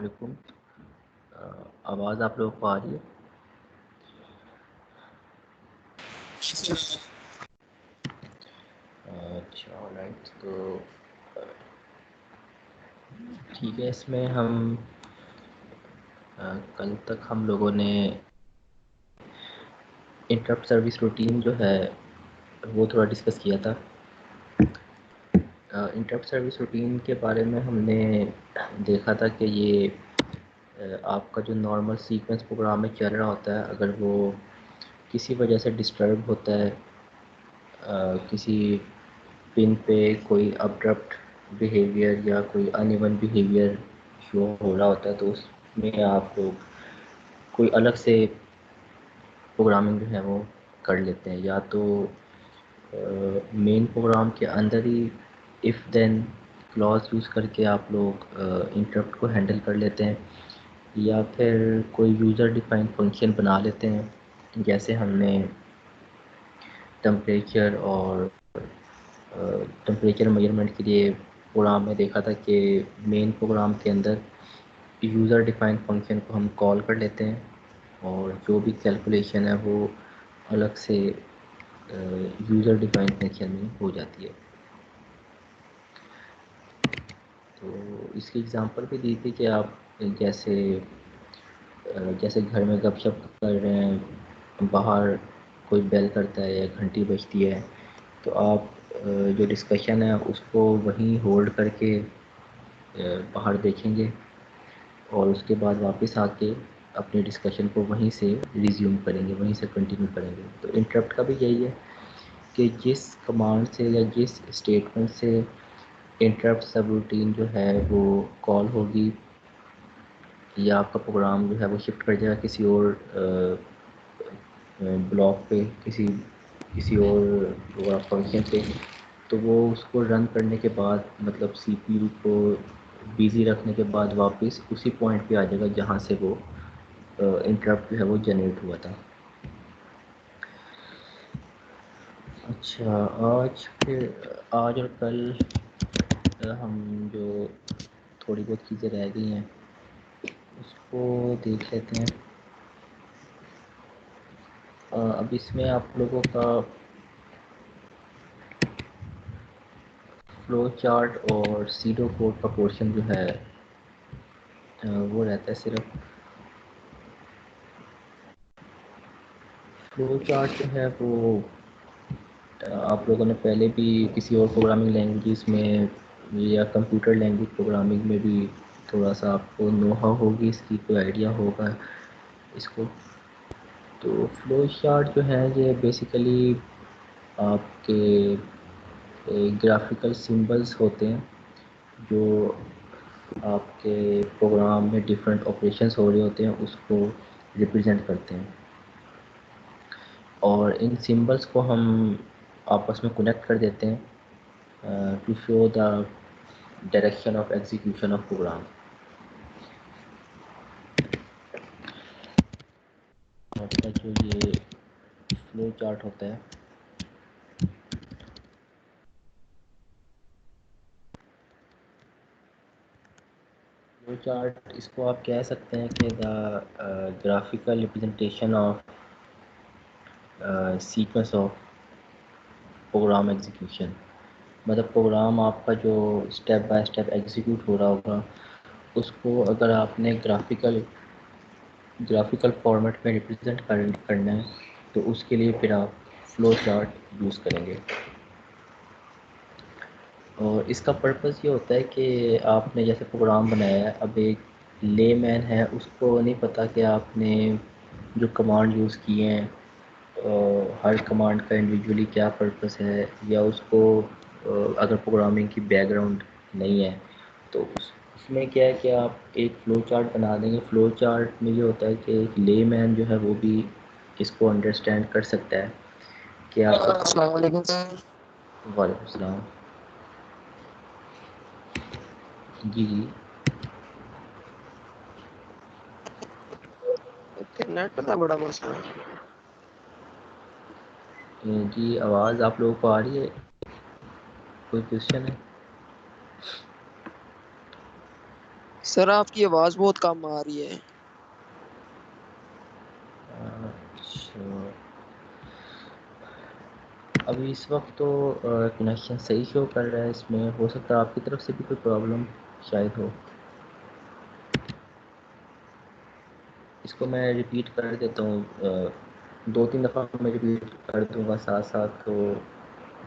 علیکم۔ آواز آپ لوگوں کو آ رہی ہے؟ اچھا رائٹ، تو ٹھیک ہے۔ اس میں ہم کل تک ہم لوگوں نے انٹرپٹ سروس روٹین جو ہے وہ تھوڑا ڈسکس کیا تھا۔ انٹرپٹ سروس روٹین کے بارے میں ہم نے دیکھا تھا کہ یہ آپ کا جو نارمل سیکوینس پروگرام میں چل رہا ہوتا ہے، اگر وہ کسی وجہ سے ڈسٹرب ہوتا ہے، کسی پن پہ کوئی ابرپٹ بیہیویئر یا کوئی ان ایون بیہیویئر شو ہو رہا ہوتا ہے، تو اس میں آپ لوگ کوئی الگ سے پروگرامنگ جو ہے وہ کر لیتے ہیں، یا تو مین پروگرام کے اندر ہی ایف دین کلاز یوز کر کے آپ لوگ انٹرپٹ کو ہینڈل کر لیتے ہیں، یا پھر کوئی یوزر ڈیفائن فنکشن بنا لیتے ہیں، جیسے ہم نے ٹمپریچر اور ٹمپریچر میجرمنٹ کے لیے پروگرام میں دیکھا تھا کہ مین پروگرام کے اندر یوزر ڈیفائن فنکشن کو ہم کال کر لیتے ہیں، اور جو بھی کیلکولیشن ہے وہ الگ سے یوزر ڈیفائن فنکشن میں ہو جاتی ہے۔ تو اس کی اگزامپل بھی دی تھی کہ آپ جیسے گھر میں گپ شپ کر رہے ہیں، باہر کوئی بیل کرتا ہے یا گھنٹی بجتی ہے، تو آپ جو ڈسکشن ہے اس کو وہیں ہولڈ کر کے باہر دیکھیں گے، اور اس کے بعد واپس آ کے اپنے ڈسکشن کو وہیں سے ریزیوم کریں گے، وہیں سے کنٹینیو کریں گے۔ تو انٹرپٹ کا بھی یہی ہے کہ جس کمانڈ سے یا جس اسٹیٹمنٹ سے انٹرپٹ سب روٹین جو ہے وہ کال ہوگی، یا آپ کا پروگرام جو ہے وہ شفٹ کر جائے گا کسی اور بلاک پہ، کسی اور فنکشن پہ، تو وہ اس کو رن کرنے کے بعد، مطلب سی پی یو کو بزی رکھنے کے بعد واپس اسی پوائنٹ پہ آ جائے گا جہاں سے وہ انٹرپٹ جو ہے وہ جنریٹ ہوا تھا۔ اچھا، آج اور کل ہم جو تھوڑی بہت چیزیں رہ گئی ہیں اس کو دیکھ لیتے ہیں۔ اب اس میں آپ لوگوں کا فلو چارٹ اور سیڈو کوڈ کا پورشن جو ہے وہ رہتا ہے صرف۔ فلو چارٹ جو ہے وہ آپ لوگوں نے پہلے بھی کسی اور پروگرامنگ لینگویجز میں یا کمپیوٹر لینگویج پروگرامنگ میں بھی تھوڑا سا آپ کو نوحہ ہوگی، اس کی کوئی آئیڈیا ہوگا اس کو۔ تو فلو چارٹ جو ہے یہ بیسیکلی آپ کے گرافیکل سمبلز ہوتے ہیں جو آپ کے پروگرام میں ڈفرینٹ آپریشنس ہو رہے ہوتے ہیں، اس کو ریپرزینٹ کرتے ہیں، اور ان سمبلس کو ہم آپس میں کنیکٹ کر دیتے ہیں to show the direction of execution of program. آپ کا جو یہ فلو چارٹ ہوتا ہے، فلو چارٹ اس کو آپ کہہ سکتے ہیں کہ the graphical representation of sequence of program execution. مطلب پروگرام آپ کا جو اسٹیپ بائی اسٹیپ ایگزیکیوٹ ہو رہا ہوگا، اس کو اگر آپ نے گرافیکل فارمیٹ میں ریپرزینٹ کرنا ہے تو اس کے لیے پھر آپ فلو چارٹ یوز کریں گے۔ اور اس کا پرپس یہ ہوتا ہے کہ آپ نے جیسے پروگرام بنایا ہے، اب ایک لے مین ہے، اس کو نہیں پتہ کہ آپ نے جو کمانڈ یوز کیے ہیں ہر کمانڈ کا انڈیویجولی کیا پرپس ہے، یا اس کو اگر پروگرامنگ کی بیک گراؤنڈ نہیں ہے تو اس میں کیا ہے کہ آپ ایک فلو چارٹ بنا دیں گے۔ فلو چارٹ میں یہ ہوتا ہے کہ ایک لے مین جو ہے وہ بھی اس کو انڈرسٹینڈ کر سکتا ہے کہ آپ۔ السلام علیکم سر۔ وعلیکم السلام۔ جی جی نیٹ کا بڑا مسئلہ ہے۔ جی، آواز آپ لوگوں کو آ رہی ہے؟ کوئی کوشچن ہے؟ سر آپ کی آواز بہت کم آ رہی ہے. اچھا، ابھی اس وقت تو کنیکشن صحیح شو کر رہا ہے. اس میں ہو سکتا ہے آپ کی طرف سے بھی کوئی پرابلم شاید ہو. اس کو میں ریپیٹ کر دیتا ہوں، 2-3 دفعہ میں ریپیٹ کر دوں گا ساتھ ساتھ، تو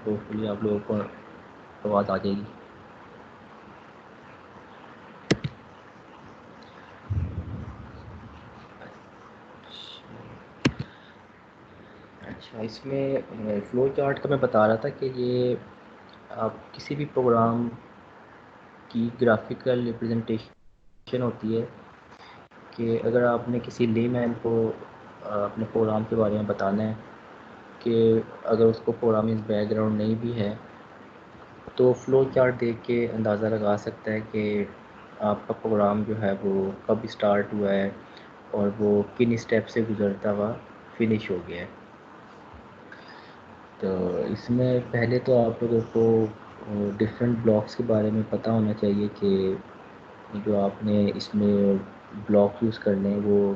ہوپ فلی آپ لوگوں کو آواز آ جائے گی. اچھا، اس میں فلو چارٹ کا میں بتا رہا تھا کہ یہ آپ کسی بھی پروگرام کی گرافیکل ریپرزنٹیشن ہوتی ہے کہ اگر آپ نے کسی لے مین کو اپنے پروگرام کے بارے میں بتانا ہے کہ اگر اس کو پروگرامنگ بیک گراؤنڈ نہیں بھی ہے تو فلو چارٹ دیکھ کے اندازہ لگا سکتا ہے کہ آپ کا پروگرام جو ہے وہ کب اسٹارٹ ہوا ہے اور وہ کن اسٹیپ سے گزرتا ہوا فنش ہو گیا ہے. تو اس میں پہلے تو آپ لوگوں کو ڈفرینٹ بلاکس کے بارے میں پتہ ہونا چاہیے کہ جو آپ نے اس میں بلاک یوز کرنے ہیں وہ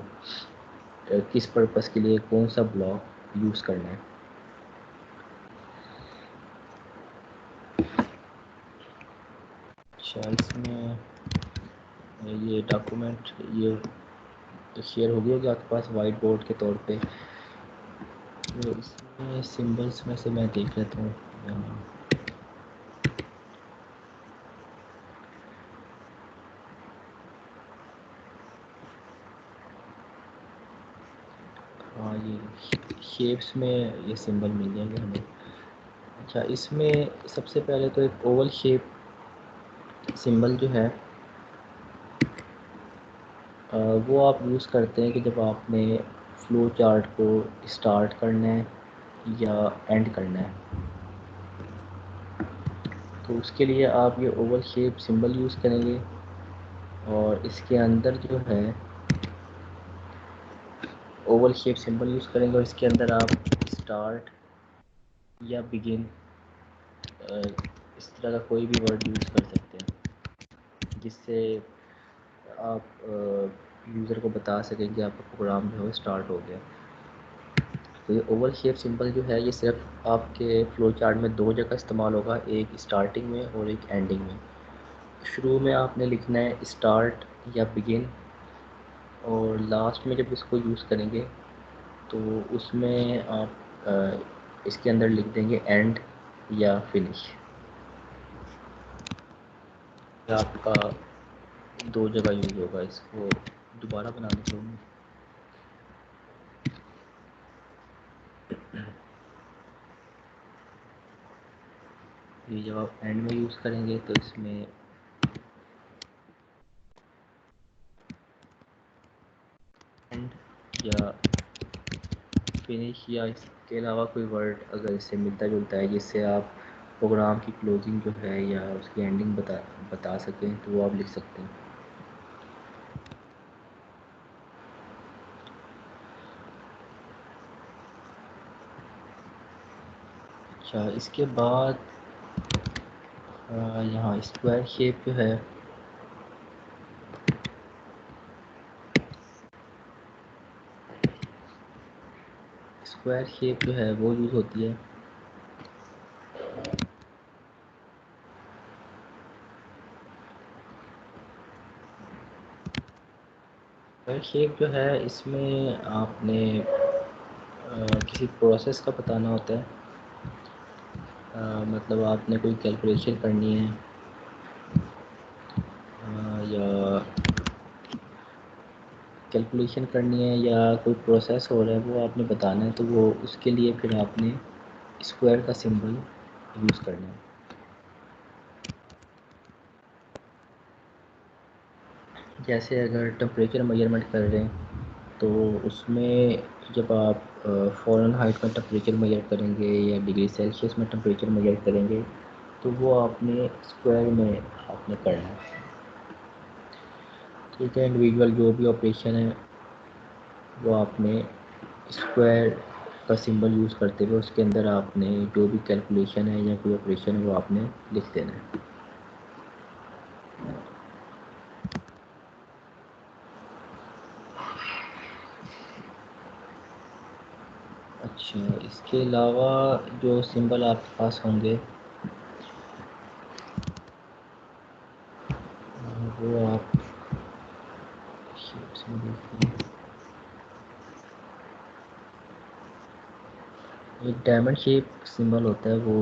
کس پرپس کے لیے کون سا بلاک یوز کرنا ہے. اچھا، اس میں یہ ڈاکومنٹ یہ شیئر ہو گیا ہوگا آپ کے پاس وائٹ بورڈ کے طور پہ. تو اس میں سمبلس میں سے میں دیکھ لیتا ہوں یہاں. ہاں، یہ شیپس میں یہ سمبل مل جائیں گے ہمیں. اچھا، اس میں سب سے پہلے تو ایک اوول شیپ سمبل جو ہے وہ آپ یوز کرتے ہیں کہ جب آپ نے فلو چارٹ کو اسٹارٹ کرنا ہے یا اینڈ کرنا ہے. تو اس کے لیے آپ یہ اوول شیپ سمبل یوز کریں گے اور اس کے اندر جو ہے اوول شیپ سمبل یوز کریں گے اور اس کے اندر آپ اسٹارٹ یا بگن اس طرح کا کوئی بھی ورڈ یوز کر سکتے ہیں جس سے آپ یوزر کو بتا سکیں کہ آپ کا پروگرام جو ہے اسٹارٹ ہو گیا. تو یہ اوول شیپ سمبل جو ہے یہ صرف آپ کے فلو چارٹ میں 2 جگہ استعمال ہوگا، ایک اسٹارٹنگ میں اور ایک اینڈنگ میں. شروع میں آپ نے لکھنا ہے اسٹارٹ یا بگن، اور لاسٹ میں جب اس کو یوز کریں گے تو اس میں آپ اس کے اندر لکھ دیں گے اینڈ یا فنش. آپ کا 2 جگہ یوز ہوگا. اس کو دوبارہ بنانے کے لیے یہ جب آپ اینڈ میں یوز کریں گے تو اس میں اینڈ یا فنش یا اس کے علاوہ کوئی ورڈ اگر اس سے ملتا جلتا ہے جس سے آپ پروگرام کی کلوزنگ جو ہے یا اس کی اینڈنگ بتا سکیں تو وہ آپ لکھ سکتے ہیں. اچھا، اس کے بعد یہاں اسکوائر شیپ جو ہے اسکوائر شیپ جو ہے وہ یوز ہوتی ہے. اسکوائر شیپ جو ہے اس میں آپ نے کسی پروسیس کا بتانا ہوتا ہے. مطلب آپ نے کوئی کیلکولیشن کرنی ہے یا کیلکولیشن کرنی ہے یا کوئی پروسیس ہو رہا ہے وہ آپ نے بتانا ہے، تو وہ اس کے لیے پھر آپ نے اسکوائر کا سمبل یوز کرنا ہے. جیسے اگر ٹمپریچر میجرمنٹ کر رہے ہیں تو اس میں جب آپ فورن ہائٹ میں ٹمپریچر میجر کریں گے یا ڈگری سیلسیس میں ٹمپریچر میجر کریں گے تو وہ آپ نے اسکوائر میں آپ نے کرنا ہے. ٹھیک ہے، انڈیویژول جو بھی آپریشن ہے وہ آپ نے اسکوائر کا سمبل یوز کرتے ہوئے اس کے اندر آپ نے جو بھی کیلکولیشن ہے یا کوئی آپریشن ہے وہ آپ نے لکھ دینا ہے. اچھا، اس کے علاوہ جو سمبل آپ کے پاس ہوں گے وہ آپ شیپس میں دیکھیں. ایک ڈائمنڈ شیپ سمبل ہوتا ہے وہ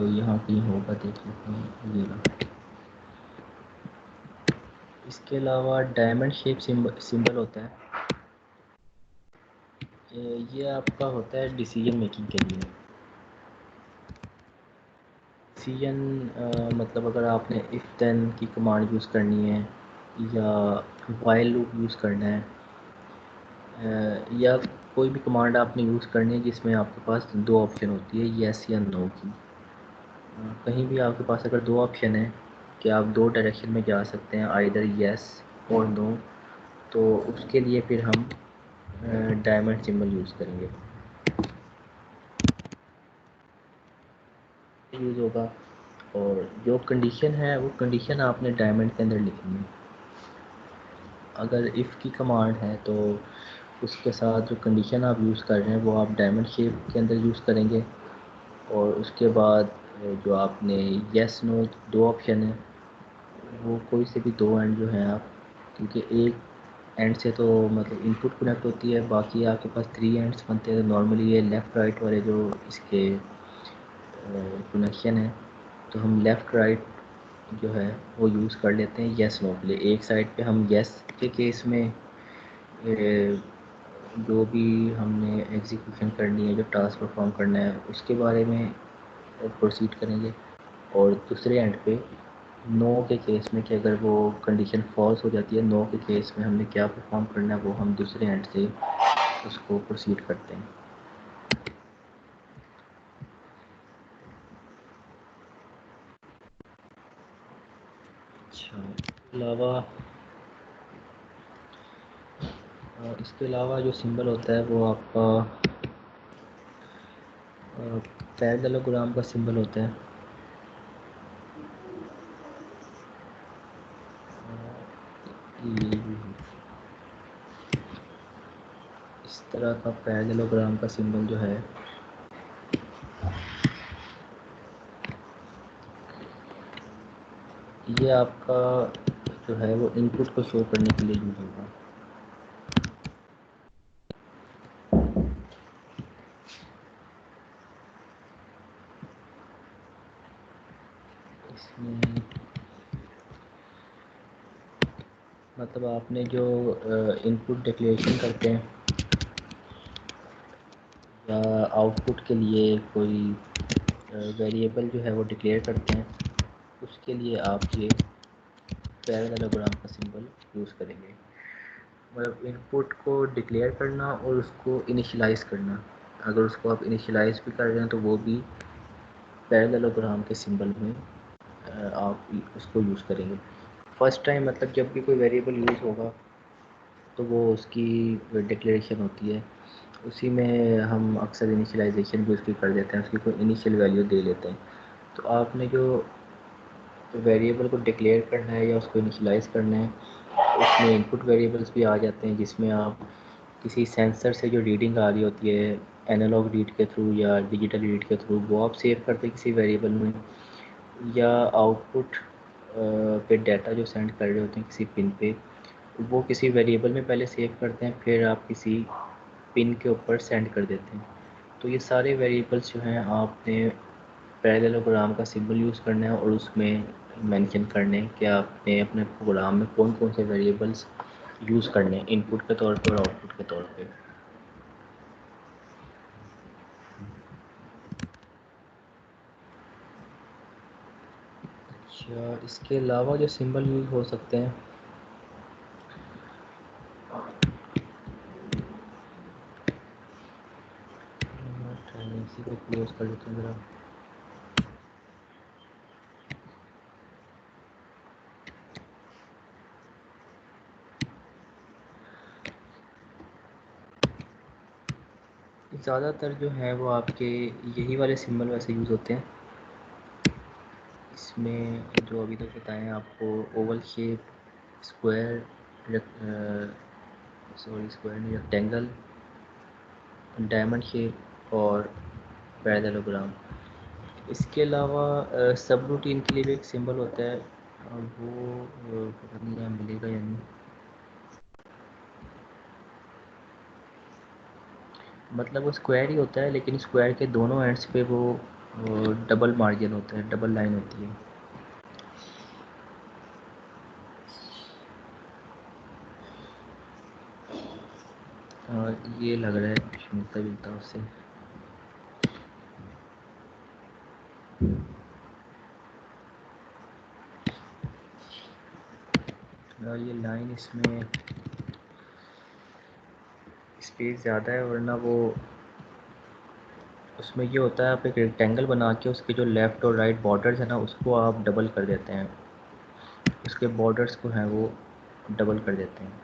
یہاں کہیں ہوگا، دیکھ لیتے ہیں یہ رہا. اس کے علاوہ ڈائمنڈ شیپ سمبل ہوتا ہے، یہ آپ کا ہوتا ہے ڈیسیجن میکنگ کے لیے. ڈیسیجن مطلب اگر آپ نے اف دین کی کمانڈ یوز کرنی ہے یا وائل لوپ یوز کرنا ہے، یا کوئی بھی کمانڈ آپ نے یوز کرنی ہے جس میں آپ کے پاس دو آپشن ہوتی ہے، یس یا نو کی. کہیں بھی آپ کے پاس اگر دو آپشن ہیں کہ آپ دو ڈائریکشن میں جا سکتے ہیں، آئدر یس اور نو، تو اس کے لیے پھر ہم ڈائمنڈ سمبل یوز کریں گے. یوز ہوگا اور جو کنڈیشن ہے وہ کنڈیشن آپ نے ڈائمنڈ کے اندر لکھنی ہے. اگر ایف کی کمانڈ ہے تو اس کے ساتھ جو کنڈیشن آپ یوز کر رہے ہیں وہ آپ ڈائمنڈ شیپ کے اندر یوز کریں گے. اور اس کے بعد جو آپ نے یس نو دو آپشن ہیں، وہ کوئی سے بھی دو اینڈ جو ہیں آپ، کیونکہ ایک اینڈ سے تو مطلب ان پٹ کنیکٹ ہوتی ہے، باقی آپ کے پاس تھری اینڈس بنتے ہیں. تو نارملی یہ لیفٹ رائٹ والے جو اس کے کنیکشن ہے تو ہم لیفٹ رائٹ جو ہے وہ یوز کر لیتے ہیں یس نو کے لیے. ایک سائڈ پہ ہم یس کے کیس میں جو بھی ہم نے ایگزیکیوشن کرنی ہے، جو ٹاسک پرفارم کرنا ہے اس کے بارے میں پروسیڈ کریں گے. اور دوسرے اینڈ پہ نو کے کیس میں کہ اگر وہ کنڈیشن فالس ہو جاتی ہے، نو کے کیس میں ہم نے کیا پرفارم کرنا ہے وہ ہم دوسرے اینڈ سے اس کو پروسیڈ کرتے ہیں. اچھا، علاوہ اس کے علاوہ جو سمبل ہوتا ہے وہ آپ کا پیرالوگرام کا سمبل ہوتا ہے. اس طرح کا پیرالوگرام کا سمبل جو ہے یہ آپ کا جو ہے وہ ان پٹ کو شو کرنے کے لیے یوز ہوگا. اس میں مطلب آپ نے جو ان پٹ ڈکلیریشن کرتے ہیں یا آؤٹ پٹ کے لیے کوئی ویریبل جو ہے وہ ڈکلیئر کرتے ہیں، اس کے لیے آپ یہ پیرالوگرام کا سمبل یوز کریں گے. مطلب ان پٹ کو ڈکلیئر کرنا اور اس کو انیشلائز کرنا، اگر اس کو آپ انیشلائز بھی کر رہے ہیں تو وہ بھی پیرالوگرام کے سمبل میں آپ اس کو یوز کریں گے. فرسٹ ٹائم مطلب جب بھی کوئی ویریبل یوز ہوگا تو وہ اس کی ڈکلیریشن ہوتی ہے، اسی میں ہم اکثر انیشلائزیشن بھی اس کی کر دیتے ہیں، اس کی کوئی انیشیل ویلیو دے لیتے ہیں. تو آپ نے جو ویریبل کو ڈکلیئر کرنا ہے یا اس کو انیشلائز کرنا ہے، اس میں ان پٹ ویریبلس بھی آ جاتے ہیں جس میں آپ کسی سینسر سے جو ریڈنگ آ رہی ہوتی ہے اینالوگ ریڈ کے تھرو یا ڈیجیٹل ریڈ کے تھرو، وہ آپ سیو کرتے ہیں کسی ویریبل میں، یا آؤٹ پٹ پہ ڈیٹا جو سینڈ کر رہے ہوتے ہیں کسی پن پہ، وہ کسی ویریبل میں پہلے سیو کرتے ہیں، پھر آپ کسی پن کے اوپر سینڈ کر دیتے ہیں. تو یہ سارے ویریبلس جو ہیں آپ نے پیرالوگرام کا سمبل یوز کرنا ہے اور اس میں مینشن کرنے کہ آپ نے اپنے پروگرام میں کون کون سے ویریبلس یوز کرنے ہیں ان پٹ کے طور پہ اور آؤٹ پٹ کے طور پہ. اچھا، اس کے علاوہ جو سمبل یوز ہو سکتے ہیں اسی کو کلوز کر لیتے ہیں ذرا. زیادہ تر جو ہے وہ آپ کے یہی والے سمبل ویسے یوز ہوتے ہیں. اس میں جو ابھی تک بتائیں آپ کو Oval shape, square, sorry square نہیں ریکٹینگل، ڈائمنڈ شیپ اور پیرالوگرام. اس کے علاوہ سب روٹین کے لیے بھی ایک سمبل ہوتا ہے، اور وہ پتہ نہیں یہاں ملے گا یا نہیں. مطلب وہ اسکوائر ہی ہوتا ہے، لیکن اسکوائر کے دونوں اینڈس پہ وہ ڈبل مارجن ہوتا ہے، ڈبل لائن ہوتی ہے. یہ لگ رہا ہے کچھ ملتا جلتا اس سے. یہ لائن اس میں اسپیس زیادہ ہے، ورنہ وہ اس میں یہ ہوتا ہے آپ ایک ریکٹینگل بنا کے اس کے جو لیفٹ اور رائٹ بارڈرز ہیں نا اس کو آپ ڈبل کر دیتے ہیں، اس کے بارڈرز کو ہیں وہ ڈبل کر دیتے ہیں.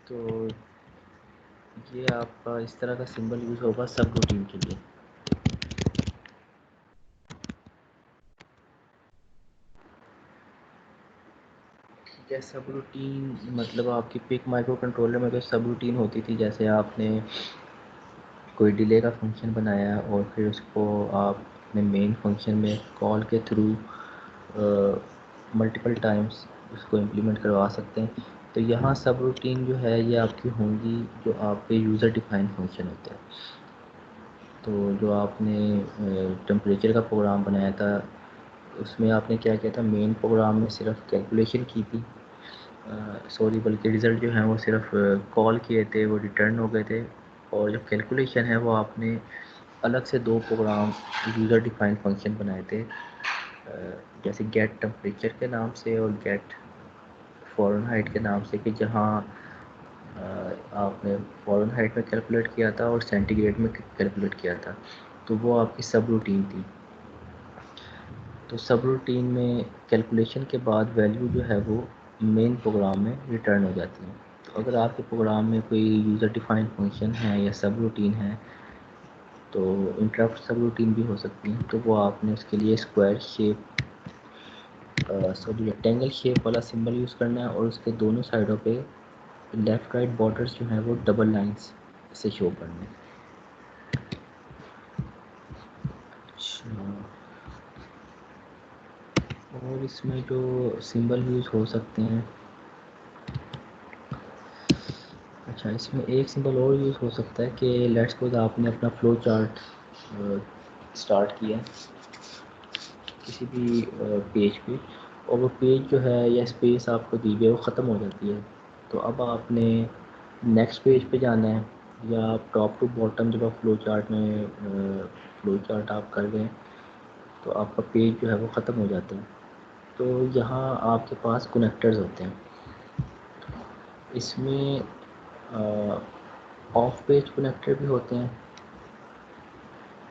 تو یہ آپ کا اس طرح کا سمبل یوز ہوگا سب روٹین کے لیے. ٹھیک ہے. سب روٹین مطلب آپ کی پک مائکرو کنٹرولر میں تو سب روٹین ہوتی تھی، جیسے آپ نے کوئی ڈیلے کا فنکشن بنایا اور پھر اس کو آپ اپنے مین فنکشن میں کال کے تھرو ملٹیپل ٹائمس اس کو امپلیمنٹ کروا سکتے ہیں. تو یہاں سب روٹین جو ہے یہ آپ کی ہوں گی جو آپ کے یوزر ڈیفائن فنکشن ہوتے ہیں. تو جو آپ نے ٹمپریچر کا پروگرام بنایا تھا اس میں آپ نے کیا کیا تھا، مین پروگرام میں صرف کیلکولیشن کی تھی، سوری بلکہ رزلٹ جو ہیں وہ صرف کال کیے تھے، وہ ریٹرن ہو گئے تھے. اور جو کیلکولیشن ہے وہ آپ نے الگ سے دو پروگرام یوزر ڈیفائن فنکشن بنائے تھے، جیسے گیٹ ٹمپریچر کے نام سے اور گیٹ فورن ہائٹ کے نام سے، کہ جہاں آپ نے فورن ہائٹ میں کیلکولیٹ کیا تھا اور سینٹی گریڈ میں کیلکولیٹ کیا تھا. تو وہ آپ کی سب روٹین تھی. تو سب روٹین میں کیلکولیشن کے بعد ویلیو جو ہے وہ مین پروگرام میں ریٹرن ہو جاتی ہیں. تو اگر آپ کے پروگرام میں کوئی یوزر ڈیفائن فنکشن ہے یا سب روٹین ہے تو انٹرپٹ سب روٹین بھی ہو سکتی ہیں. تو وہ آپ نے اس کے لیے square shape sorry rectangle shape والا سمبل یوز کرنا ہے، اور اس کے دونوں سائڈوں پہ لیفٹ رائٹ بارڈرس جو ہیں وہ ڈبل لائنس سے شو کرنے ہیں. اچھا. اور اس میں جو سمبل یوز ہو سکتے ہیں، اچھا اس میں ایک سمبل اور یوز ہو سکتا ہے کہ لیٹس سپوز آپ نے اپنا فلو چارٹ اسٹارٹ کیا کسی بھی پیج پہ، اور وہ پیج جو ہے یا اسپیس آپ کو دی گئی وہ ختم ہو جاتی ہے. تو اب آپ نے نیکسٹ پیج پہ جانا ہے، یا آپ ٹاپ ٹو باٹم جب آپ فلو چارٹ میں فلو چارٹ آپ کر دیں تو آپ کا پیج جو ہے وہ ختم ہو جاتا ہے. تو یہاں آپ کے پاس کنیکٹرز ہوتے ہیں. اس میں آف پیج کنیکٹر بھی ہوتے ہیں،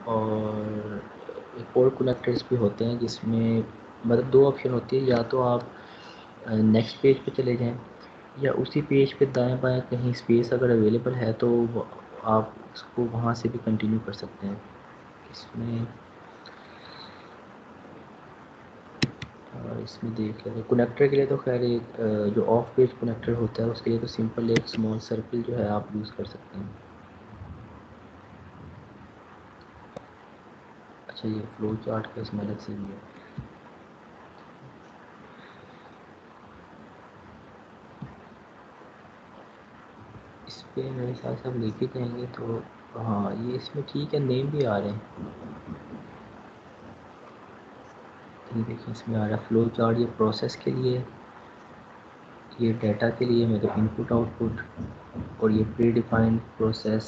اور ایک اور کنیکٹرس بھی ہوتے ہیں جس میں مطلب دو آپشن ہوتی ہے، یا تو آپ نیکسٹ پیج پہ چلے جائیں یا اسی پیج پہ دائیں بائیں کہیں اسپیس اگر اویلیبل ہے تو آپ اس کو وہاں سے بھی کنٹینیو کر سکتے ہیں. اس میں اس میں دیکھ لیں کنیکٹر کے لیے تو خیر ایک جو آف پیج کنیکٹر ہوتا ہے اس کے لیے تو سمپل ایک اسمال سرکل جو ہے آپ یوز کر سکتے ہیں. اچھا یہ فلو چارٹ کا اس میں الگ سے بھی ہے. اس پہ میرے ساتھ سب لے کے جائیں گے تو ہاں یہ اس میں ٹھیک ہے، نیم بھی آ رہے ہیں. یہ دیکھیں اس میں آ رہا ہے فلو چارٹ، یہ پروسیس کے لیے، یہ ڈیٹا کے لیے مطلب ان پٹ آؤٹ پٹ، اور یہ پری ڈیفائنڈ پروسیس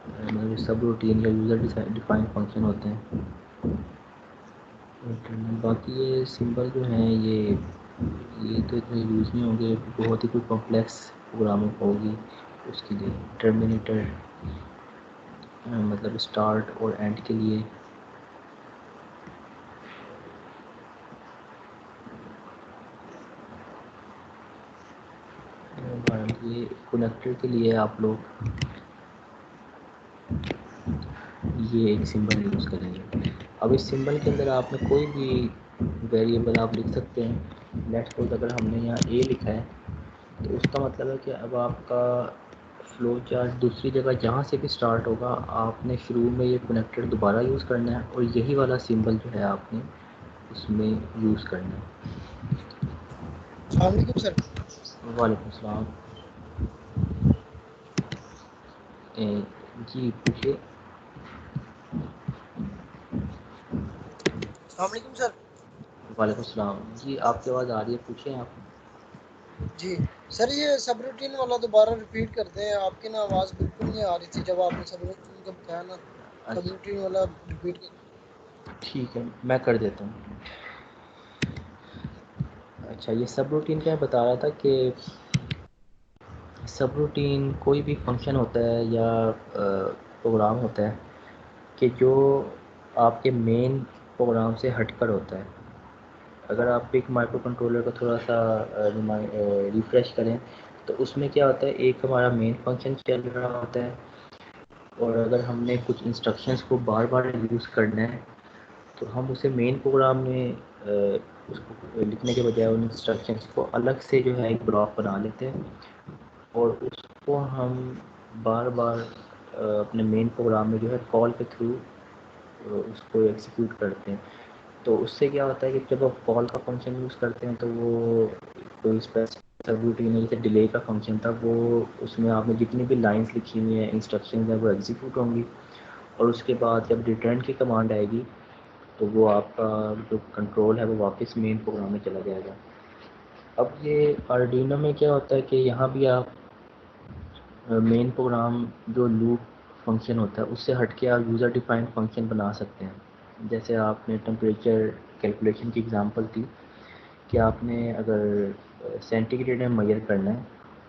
مطلب سب روٹین یا یوزر ڈیفائنڈ فنکشن ہوتے ہیں. باقی یہ سمبل جو ہیں یہ تو اتنے یوز نہیں ہوں گے، بہت ہی کوئی کمپلیکس پروگرامنگ ہوگی اس کے لیے ٹرمینیٹر مطلب اسٹارٹ اور اینڈ کے لیے. یہ کنیکٹر کے لیے آپ لوگ یہ ایک سمبل یوز کریں گے. اب اس سمبل کے اندر آپ نے کوئی بھی ویریبل آپ لکھ سکتے ہیں. لیٹس سپوز اگر ہم نے یہاں اے لکھا ہے تو اس کا مطلب ہے کہ اب آپ کا فلو چارٹ دوسری جگہ جہاں سے بھی اسٹارٹ ہوگا، آپ نے شروع میں یہ کنیکٹر دوبارہ یوز کرنا ہے اور یہی والا سمبل جو ہے آپ نے اس میں یوز کرنا ہے۔ السلام علیکم سر۔ وعلیکم السلام۔ جی پوچھیے۔ السلام علیکم سر۔ وعلیکم السلام جی، آپ کی آواز آ رہی ہے، پوچھیں آپ۔ جی سر، یہ سب روٹین والا دوبارہ ریپیٹ کرتے ہیں، آپ کی نا آواز بالکل نہیں آ رہی تھی جب آپ نے سب روٹین کا بتایا نا، سب اچھا روٹین والا ریپیٹ کر۔ ٹھیک ہے، میں کر دیتا ہوں۔ اچھا، یہ سب روٹین کا بتا رہا تھا کہ سب روٹین کوئی بھی فنکشن ہوتا ہے یا پروگرام ہوتا ہے کہ جو آپ کے مین پروگرام سے ہٹ کر ہوتا ہے۔ اگر آپ ایک مائکرو کنٹرولر کو تھوڑا سا ریفریش کریں تو اس میں کیا ہوتا ہے، ایک ہمارا مین فنکشن چل رہا ہوتا ہے، اور اگر ہم نے کچھ انسٹرکشنز کو بار بار یوز کرنا ہے تو ہم اسے مین پروگرام میں اس کو لکھنے کے بجائے ان انسٹرکشنز کو الگ سے جو ہے ایک بلاک بنا لیتے ہیں، اور اس کو ہم بار بار اپنے مین پروگرام میں جو ہے کال کے تھرو اس کو ایکسیکیوٹ کرتے ہیں۔ تو اس سے کیا ہوتا ہے کہ جب آپ کال کا فنکشن یوز کرتے ہیں تو وہ کوئی سب روٹین ہے، جیسے ڈیلے کا فنکشن تھا، وہ اس میں آپ نے جتنی بھی لائنس لکھی ہوئی ہیں، انسٹرکشنز ہیں، وہ ایگزیکیوٹ ہوں گی، اور اس کے بعد جب ریٹرن کی کمانڈ آئے گی تو وہ آپ کا جو کنٹرول ہے وہ واپس مین پروگرام میں چلا جائے گا۔ اب یہ آرڈینو میں کیا ہوتا ہے کہ یہاں بھی آپ مین پروگرام جو لوپ فنکشن ہوتا ہے اس سے ہٹ کے آپ یوزر ڈیفائنڈ فنکشن بنا سکتے ہیں۔ جیسے آپ نے ٹمپریچر کیلکولیشن کی اگزامپل تھی کہ آپ نے اگر سینٹی گریڈ میں میئر کرنا ہے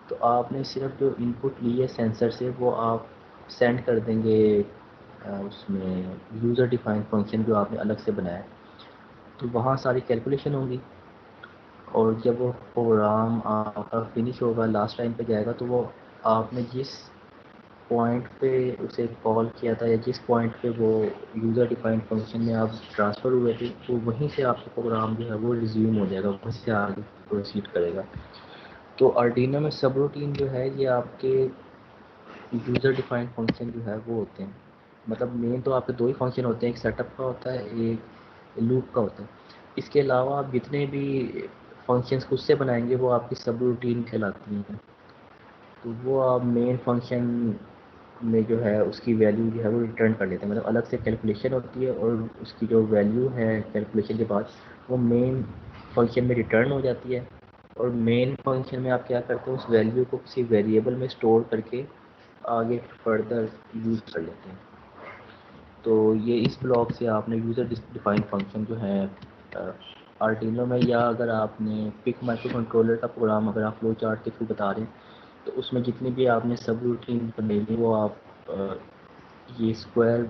تو آپ نے صرف جو ان پٹ لی ہے سینسر سے وہ آپ سینڈ کر دیں گے اس میں یوزر ڈیفائن فنکشن جو آپ نے الگ سے بنایا ہے، تو وہاں ساری کیلکولیشن ہوگی، اور جب وہ پروگرام آپ کا فنش ہوگا، لاسٹ ٹائم پہ جائے گا، تو وہ آپ نے جس پوائنٹ پہ اسے کال کیا تھا یا جس پوائنٹ پہ وہ یوزر ڈیفائنڈ فنکشن میں آپ ٹرانسفر ہوئے تھے، تو وہیں سے آپ کا پروگرام جو ہے وہ ریزیوم ہو جائے گا، وہیں سے آگے پروسیڈ کرے گا۔ تو آرڈینو میں سب روٹین جو ہے یہ آپ کے یوزر ڈیفائنڈ فنکشن جو ہے وہ ہوتے ہیں۔ مطلب مین تو آپ کے دو ہی فنکشن ہوتے ہیں، ایک سیٹ اپ کا ہوتا ہے، ایک لوپ کا ہوتا ہے۔ اس کے علاوہ آپ جتنے بھی فنکشنز خود سے بنائیں گے وہ آپ کی سب روٹین کہلاتی ہیں۔ تو وہ آپ مین فنکشن میں جو ہے اس کی ویلیو جو ہے وہ ریٹرن کر لیتے ہیں، مطلب الگ سے کیلکولیشن ہوتی ہے اور اس کی جو ویلیو ہے کیلکولیشن کے بعد وہ مین فنکشن میں ریٹرن ہو جاتی ہے، اور مین فنکشن میں آپ کیا کرتے ہیں، اس ویلیو کو کسی ویریبل میں اسٹور کر کے آگے فردر یوز کر لیتے ہیں۔ تو یہ اس بلاک سے آپ نے یوزر ڈیفائن فنکشن جو ہے آرڈینو میں، یا اگر آپ نے پک مائکرو کنٹرولر کا پروگرام اگر آپ فلو چارٹ کے تھرو بتا رہے ہیں تو اس میں جتنی بھی آپ نے سب روٹین بنائی ہے وہ آپ یہ اسکوائر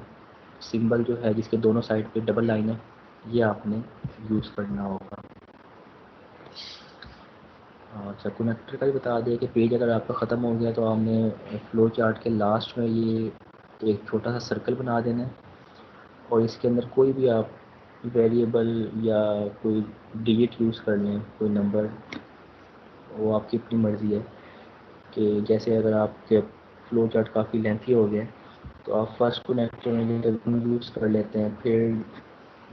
سمبل جو ہے جس کے دونوں سائڈ پہ ڈبل لائن ہے یہ آپ نے یوز کرنا ہوگا۔ اچھا، کنیکٹر کا بھی بتا دیا کہ پیج اگر آپ کا ختم ہو گیا تو آپ نے فلو چارٹ کے لاسٹ میں یہ ایک چھوٹا سا سرکل بنا دینا ہے، اور اس کے اندر کوئی بھی آپ ویریبل یا کوئی ڈیجٹ یوز کر لیں، کوئی نمبر، وہ آپ کی اپنی مرضی ہے کہ جیسے اگر آپ کے فلو چارٹ کافی لینتھی ہو گئے تو آپ فرسٹ کنیکٹر میں یوز کر لیتے ہیں، پھر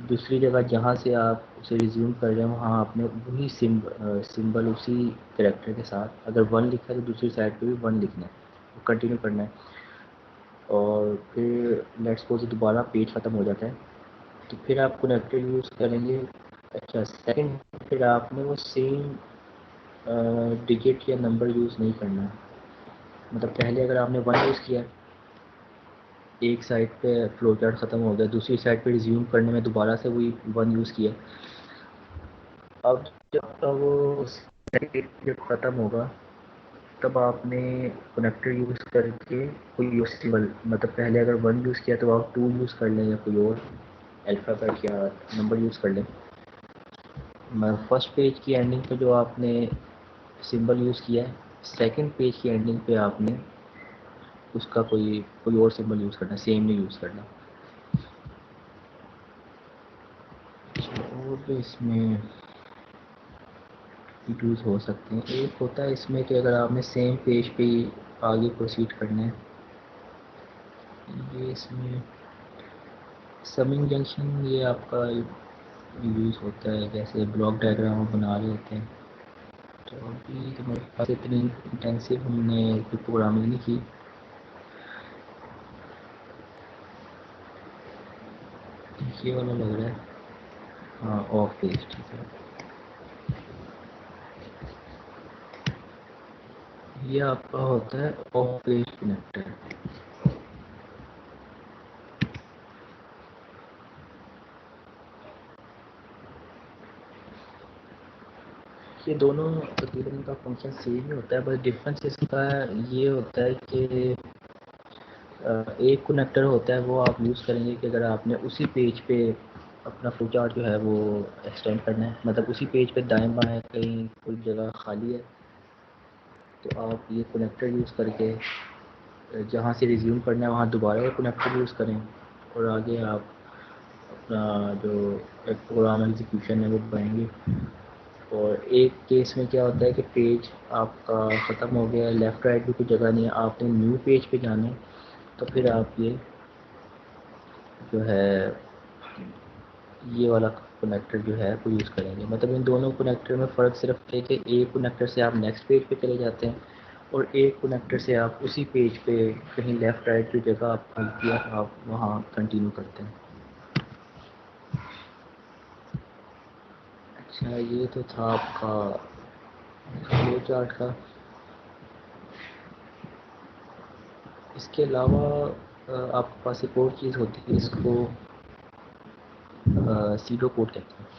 دوسری جگہ جہاں سے آپ اسے ریزیوم کر رہے ہیں وہاں آپ نے وہی سمبل اسی کریکٹر کے ساتھ اگر ون لکھا ہے تو دوسری سائڈ پہ بھی ون لکھنا ہے، وہ کنٹینیو کرنا ہے، اور پھر لیٹس سپوز دوبارہ پیج ختم ہو جاتا ہے تو پھر آپ کنیکٹر یوز کریں گے۔ اچھا، سیکنڈ پھر آپ نے وہ سیم ڈجٹ یا نمبر یوز نہیں کرنا ہے، مطلب پہلے اگر آپ نے ون یوز کیا ایک سائڈ پہ فلو چارٹ ختم ہو گیا، دوسری سائڈ پہ ریزیوم کرنے میں دوبارہ سے وہی ون یوز کیا، اب جب کا وہ جب ختم ہوگا تب آپ نے کنیکٹر یوز کر کے کوئی سمبل، مطلب پہلے اگر ون یوز کیا تو آپ ٹو یوز کر لیں یا کوئی اور الفابیٹ یا نمبر یوز کر لیں۔ میں فرسٹ پیج کی اینڈنگ پہ جو آپ نے سمبل یوز کیا ہے، سیکنڈ پیج کی اینڈنگ پہ آپ نے اس کا کوئی اور سمبل یوز کرنا، سیم نہیں یوز کرنا۔ اور بھی اس میں یوز ہو سکتے ہیں. ایک ہوتا ہے اس میں کہ اگر آپ نے سیم پیج پہ ہی آگے پروسیڈ کرنا ہے. یہ اس میں سمنگ جنکشن یہ آپ کا یوز ہوتا ہے جیسے بلاک ڈائیگرام بنا رہے ہوتے ہیں. تو ابھی ہمارے پاس اتنی انٹینسو ہم نے کوئی پروگرامنگ نہیں کی. یہ والا لگ رہا ہے ہاں آف پیج ٹھیک ہے. یہ آپ کا ہوتا ہے آف پیج کنیکٹر. یہ دونوں تقریباً کا فنکشن سیم ہی ہوتا ہے بس ڈفرینس اس کا یہ ہوتا ہے کہ ایک کنیکٹر ہوتا ہے وہ آپ یوز کریں گے کہ اگر آپ نے اسی پیج پہ اپنا فلو چارٹ جو ہے وہ ایکسٹینڈ کرنا ہے مطلب اسی پیج پہ دائیں بائیں کہیں کوئی جگہ خالی ہے تو آپ یہ کنیکٹر یوز کر کے جہاں سے ریزیوم کرنا ہے وہاں دوبارہ وہ کنیکٹر یوز کریں اور آگے آپ اپنا جو ایک پروگرام ایگزیکیوشن ہے وہ بنائیں گے. اور ایک کیس میں کیا ہوتا ہے کہ پیج آپ کا ختم ہو گیا ہے لیفٹ رائٹ بھی کوئی جگہ نہیں ہے آپ نے نیو پیج پہ جانا ہے تو پھر آپ جو ہے یہ والا کنیکٹر جو ہے وہ یوز کریں گے. مطلب ان دونوں کنیکٹر میں فرق صرف ہے کہ ایک کنیکٹر سے آپ نیکسٹ پیج پہ چلے جاتے ہیں اور ایک کنیکٹر سے آپ اسی پیج پہ کہیں لیفٹ رائٹ کی جگہ آپ کیا آپ وہاں کنٹینیو کرتے ہیں. اچھا یہ تو تھا آپ کا فلو چارٹ کا. اس کے علاوہ آپ کے پاس ایک اور چیز ہوتی ہے جس کو سیڈو کوڈ کہتے ہیں.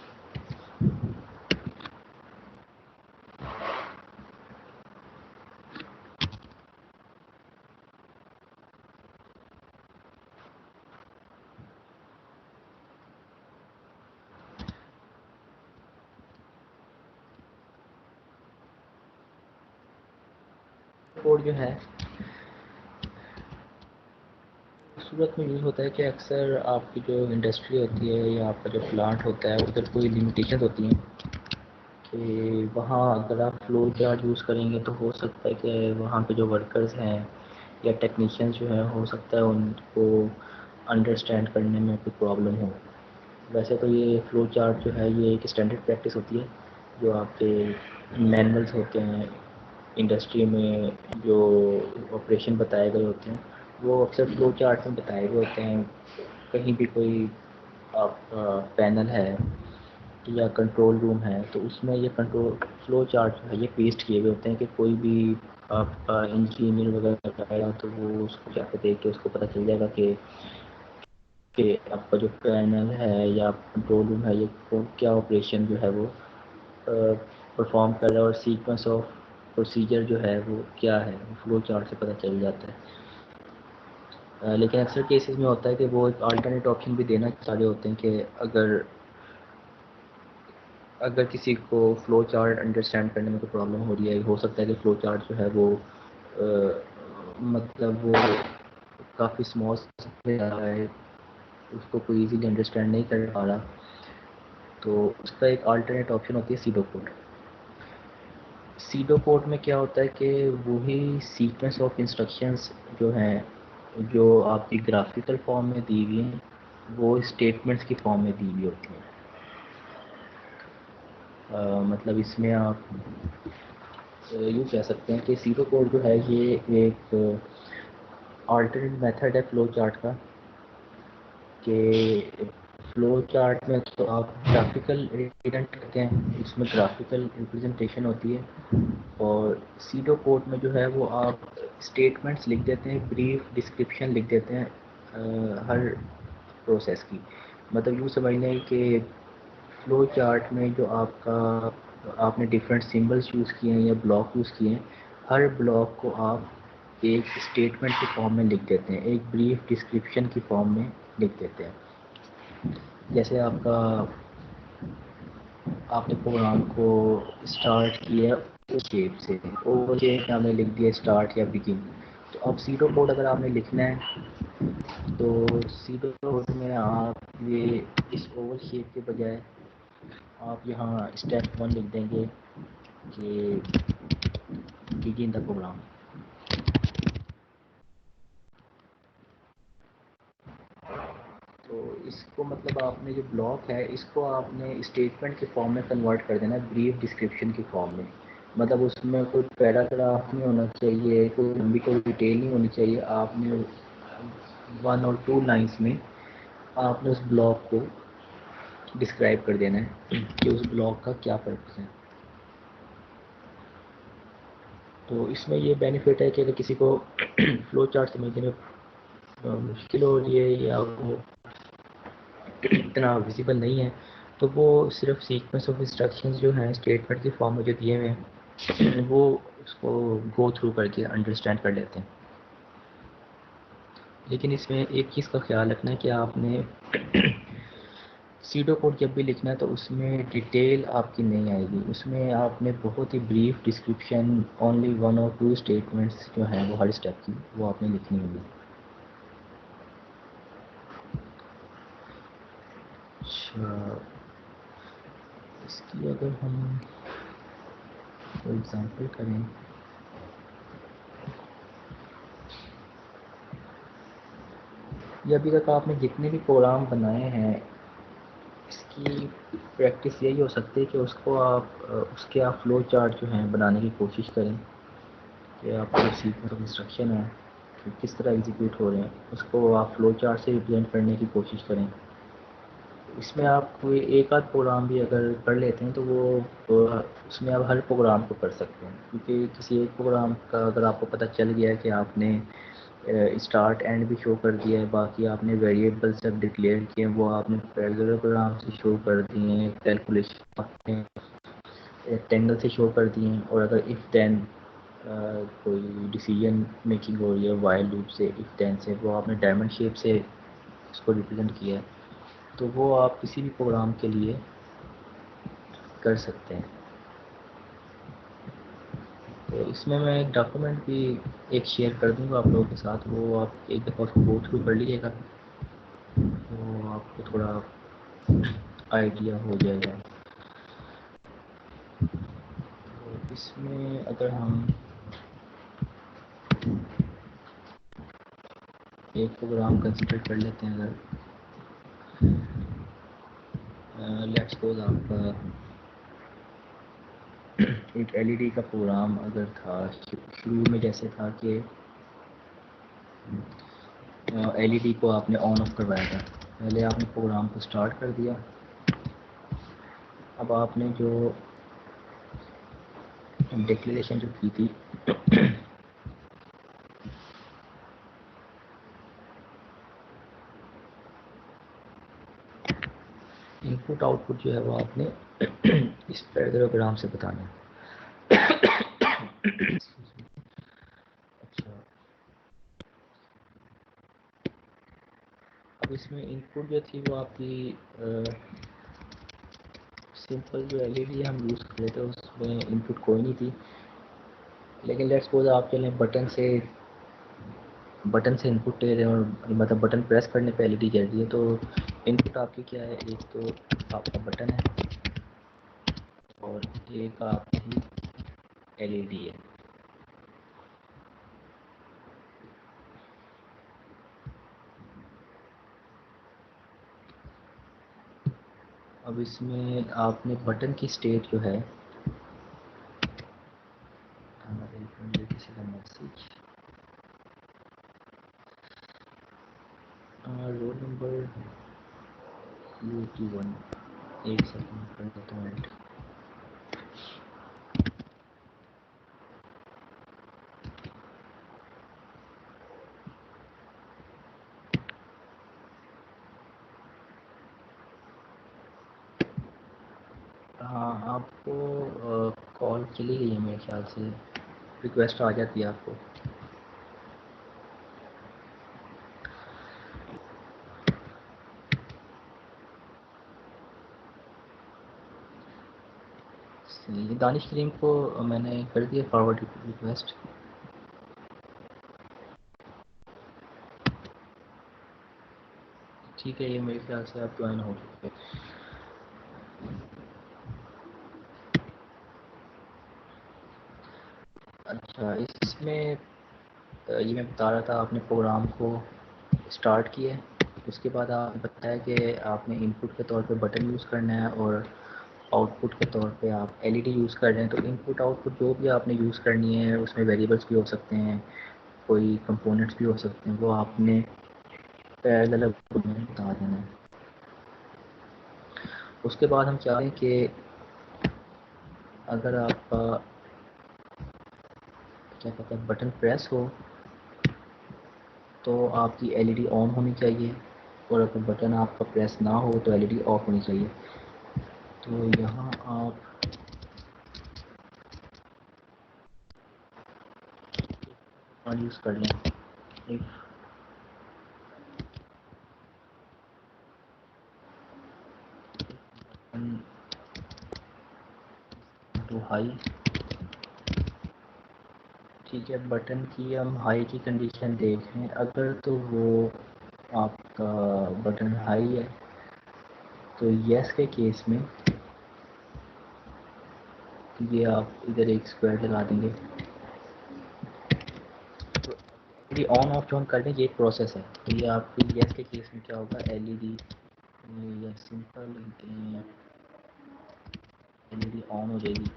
کوڈ جو ہے صورت میں یوز ہوتا ہے کہ اکثر آپ کی جو انڈسٹری ہوتی ہے یا آپ کا جو پلانٹ ہوتا ہے ادھر کوئی لمیٹیشن ہوتی ہیں کہ وہاں اگر آپ فلو چارٹ یوز کریں گے تو ہو سکتا ہے کہ وہاں پہ جو ورکرز ہیں یا ٹیکنیشینس جو ہیں ہو سکتا ہے ان کو انڈرسٹینڈ کرنے میں کوئی پرابلم ہو. ویسے تو یہ فلو چارٹ جو ہے یہ ایک اسٹینڈرڈ پریکٹس ہوتی ہے جو آپ کے مینولس ہوتے ہیں انڈسٹری میں جو آپریشن بتائے گئے ہوتے ہیں وہ اکثر فلو چارٹ میں بتائے ہوئے ہوتے ہیں. کہیں بھی کوئی آپ کا پینل ہے یا کنٹرول روم ہے تو اس میں یہ کنٹرول فلو چارٹ جو ہے یہ پیسٹ کیے ہوئے ہوتے ہیں کہ کوئی بھی آپ کا انجینئر وغیرہ کرائے گا تو وہ اس کو جا کے دیکھ کے اس کو پتہ چل جائے گا کہ آپ کا جو پینل ہے یا کنٹرول روم ہے یہ کیا آپریشن جو ہے وہ پرفارم کر رہا ہے اور سیکوینس آف پروسیجر جو ہے وہ کیا ہے فلو چارٹ سے پتہ چل جاتا ہے. لیکن اکثر کیسز میں ہوتا ہے کہ وہ ایک آلٹرنیٹ آپشن بھی دینا چاہ رہے ہوتے ہیں کہ اگر کسی کو فلو چارٹ انڈرسٹینڈ کرنے میں کوئی پرابلم ہو رہی ہے ہو سکتا ہے کہ فلو چارٹ جو ہے وہ مطلب وہ کافی اسمال ہے اس کو کوئی ایزیلی انڈرسٹینڈ نہیں کر پا رہا تو اس کا ایک آلٹرنیٹ آپشن ہوتی ہے سیڈو کوڈ. سیڈو کوڈ میں کیا ہوتا ہے کہ وہی سیکوینس آف انسٹرکشنس جو ہیں جو آپ کی گرافیکل فارم میں دی ہوئی ہیں وہ اسٹیٹمنٹس کی فارم میں دی ہوئی ہوتی ہیں. مطلب اس میں آپ یوں کہہ سکتے ہیں کہ سیڈو کوڈ جو ہے یہ ایک آلٹرنیٹ میتھڈ ہے فلو چارٹ کا کہ فلو چارٹ میں تو آپ گرافیکل ریپرزینٹ کرتے ہیں اس میں گرافیکل ریپرزنٹیشن ہوتی ہے اور سیڈو کوڈ میں جو ہے وہ آپ اسٹیٹمنٹس لکھ دیتے ہیں بریف ڈسکرپشن لکھ دیتے ہیں ہر پروسیس کی. مطلب یوں سمجھ لیں کہ فلو چارٹ میں جو آپ نے ڈفرینٹ سمبلس یوز کیے ہیں یا بلاک یوز کیے ہیں ہر بلاک کو آپ ایک اسٹیٹمنٹ کی فارم میں لکھ دیتے ہیں ایک بریف ڈسکرپشن کی فارم میں لکھ دیتے ہیں. جیسے آپ نے پروگرام کو اسٹارٹ کیا اس شیپ سے اور ہم نے لکھ دیا اسٹارٹ یا بگن تو اب سیڈو کوڈ اگر آپ نے لکھنا ہے تو سیدھے کوڈ میں آپ یہ اس اوول شیپ کے بجائے آپ یہاں اسٹیپ 1 لکھ دیں گے کہ begin the program. تو اس کو مطلب آپ نے جو بلاک ہے اس کو آپ نے اسٹیٹمنٹ کے فارم میں کنورٹ کر دینا ہے، بریف ڈسکرپشن کے فارم میں. مطلب اس میں کوئی پیراگراف نہیں ہونا چاہیے، کوئی لمبی کوئی ڈیٹیل نہیں ہونی چاہیے. آپ نے 1 اور 2 لائنس میں آپ نے اس بلاک کو ڈسکرائب کر دینا ہے کہ اس بلاک کا کیا پرپز ہے. تو اس میں یہ بینیفٹ ہے کہ اگر کسی کو فلو چارٹ سمجھنے میں مشکل ہو رہی ہے یا وہ اتنا ویزیبل نہیں ہے تو وہ صرف سیکوینس آف انسٹرکشنز جو ہیں اسٹیٹمنٹ کے فارم میں جو دیے ہوئے ہیں وہ اس کو گو تھرو کر کے انڈرسٹینڈ کر لیتے ہیں. لیکن اس میں ایک چیز کا خیال رکھنا ہے کہ آپ نے سیڈو کوڈ جب بھی لکھنا ہے تو اس میں ڈیٹیل آپ کی نہیں آئے گی. اس میں آپ نے بہت ہی بریف ڈسکرپشن اونلی 1 اور 2 اسٹیٹمنٹس جو ہیں وہ ہر اسٹیپ کی وہ آپ نے لکھنی ہوگی. اچھا، اس کی اگر ہم ایگزامپل کریں یا ابھی تک آپ نے جتنے بھی پروگرام بنائے ہیں اس کی پریکٹس یہی ہو سکتی ہے کہ اس کو آپ اس کے آپ فلو چارٹ جو ہیں بنانے کی کوشش کریں کہ آپ کو سیکوینس آف انسٹرکشن ہے کہ کس طرح ایگزیکیوٹ ہو رہے ہیں اس کو آپ فلو چارٹ سے ریپرزینٹ کرنے کی کوشش کریں. اس میں آپ کوئی ایک آدھ پروگرام بھی اگر کر لیتے ہیں تو وہ اس میں آپ ہر پروگرام کو کر سکتے ہیں کیونکہ کسی ایک پروگرام کا اگر آپ کو پتہ چل گیا ہے کہ آپ نے اسٹارٹ اینڈ بھی شو کر دیا ہے، باقی آپ نے ویریبل سب ڈکلیئر کیے ہیں وہ آپ نے ریگولر پروگرام سے شو کر دیے ہیں، کیلکولیشن ریکٹینگل سے شو کر دیے ہیں، اور اگر اف دین کوئی ڈیسیجن میکنگ ہو رہی ہے وائل لوپ سے اف دین سے وہ آپ نے ڈائمنڈ شیپ سے اس کو ریپرزینٹ کیا ہے تو وہ آپ کسی بھی پروگرام کے لیے کر سکتے ہیں. تو اس میں ایک ڈاکومنٹ بھی ایک شیئر کر دوں گا آپ لوگوں کے ساتھ، وہ آپ ایک دفعہ اس کو گو تھرو کر لیجیے گا تو آپ کو تھوڑا آئیڈیا ہو جائے گا. تو اس میں اگر ہم ایک پروگرام کنسیڈر کر لیتے ہیں، اگر لیٹس سپوز آپ کا ایک ایل ای ڈی کا پروگرام اگر تھا شروع میں جیسے تھا کہ ایل ای ڈی کو آپ نے آن آف کروایا تھا، پہلے آپ نے پروگرام کو اسٹارٹ کر دیا. اب آپ نے جو ڈکلیریشن جو کی تھی ان پٹ آؤٹ پٹ جو ہے وہ آپ نے اس پیراگرام سے بتانا ہے. اچھا، اب اس میں ان پٹ جو تھی وہ آپ کی سمپل جو ایل ای ڈی ہم یوز کر رہے تھے اس میں ان پٹ کوئی نہیں تھی. لیکن لیٹس سپوز آپ چلیں بٹن سے ان پٹ لے رہے ہیں اور مطلب بٹن پریس کرنے پہ ایل ای ڈی جل رہی ہے تو ان پٹ آپ کی کیا ہے، ایک تو آپ کا بٹن ہے اور ایک آپ کی ایل ای ڈی ہے. اب اس میں آپ نے بٹن کی اسٹیٹ جو ہے کسی کا میسج رول نمبر U81 ایک سیکنڈ کر دیتا ہوں ایڈ. ہاں، آپ کو کال چلی گئی ہے میرے خیال سے، ریکویسٹ آ جاتی ہے آپ کو. دانش کریم کو میں نے کر دیا فارورڈ ریکویسٹ. ٹھیک ہے، یہ میرے خیال سے آپ جوائن ہو چکے. اچھا، اس میں یہ میں بتا رہا تھا، آپ نے پروگرام کو اسٹارٹ کیا ہے، اس کے بعد آپ بتایا کہ آپ نے ان پٹ کے طور پہ بٹن یوز کرنا ہے اور آؤٹ پٹ کے طور پہ آپ ایل ای ڈی یوز کر رہے ہیں. تو ان پٹ آؤٹ پٹ جو بھی آپ نے یوز کرنی ہے اس میں ویریبلس بھی ہو سکتے ہیں، کوئی کمپوننٹس بھی ہو سکتے ہیں، وہ آپ نے پیرالل بتا دینا ہے. اس کے بعد ہم چاہیں کہ اگر آپ کا کیا کہتے ہیں بٹن پریس ہو تو آپ کی ایل ای ڈی آن ہونی چاہیے، اور اگر بٹن آپ کا پریس نہ ہو تو ایل ای ڈی آف ہونی چاہیے. تو یہاں آپ یوز کر لیں ایک ٹو ہائی. ٹھیک ہے، بٹن کی ہم ہائی کی کنڈیشن دیکھ لیں، اگر تو وہ آپ کا بٹن ہائی ہے تو یس کے کیس میں یہ آپ ادھر ایک اسکوائر لگا دیں گے. جی آن آف جو ہم کر دیں یہ ایک پروسیس ہے. تو یہ آپ کی یس کے کیس میں کیا ہوگا، ایل ای ڈی یا سمپل ایل ای ڈی آن ہو جائے گی.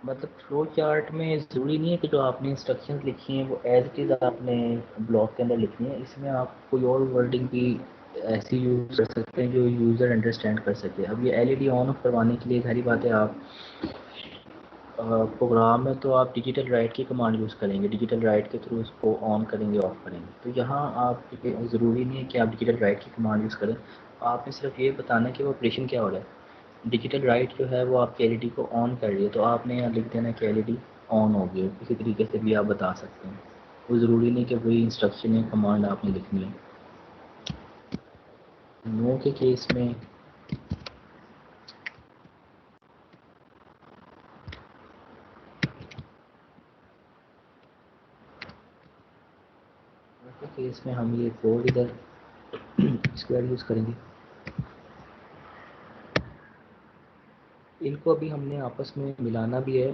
مطلب فلو چارٹ میں ضروری نہیں ہے کہ جو آپ نے انسٹرکشن لکھی ہیں وہ ایز اٹ از آپ نے بلاک کے اندر لکھنی ہے. اس میں آپ کوئی اور ورڈنگ بھی ایسی یوز کر سکتے ہیں جو یوزر انڈرسٹینڈ کر سکے. اب یہ L E D on of کروانے کے لیے ساری بات ہے، آپ پروگرام میں تو آپ ڈیجیٹل رائٹ کی کمانڈ یوز کریں گے، ڈیجیٹل رائٹ کے تھرو اس کو آن کریں گے آف کریں گے. تو یہاں آپ ضروری نہیں ہے کہ آپ ڈیجیٹل رائٹ کی کمانڈ یوز کریں، آپ نے صرف یہ بتانا ہے کہ وہ آپریشن کیا ہو رہا ہے. ڈیجیٹل رائٹ جو ہے وہ آپ کی ایل ای ڈی کو آن کر رہی ہے، تو آپ نے یہاں لکھ دینا کہ ایل ای ڈی آن ہو گئی. کسی طریقے سے بھی آپ بتا سکتے ہیں، وہ ضروری نہیں کہ وہی انسٹرکشن یا کمانڈ آپ نے لکھنی ہے. نو کے کیس میں کیس میں ہم یہ کوڈ ادھر اسکوائر یوز کریں گے. ان کو ابھی ہم نے آپس میں ملانا بھی ہے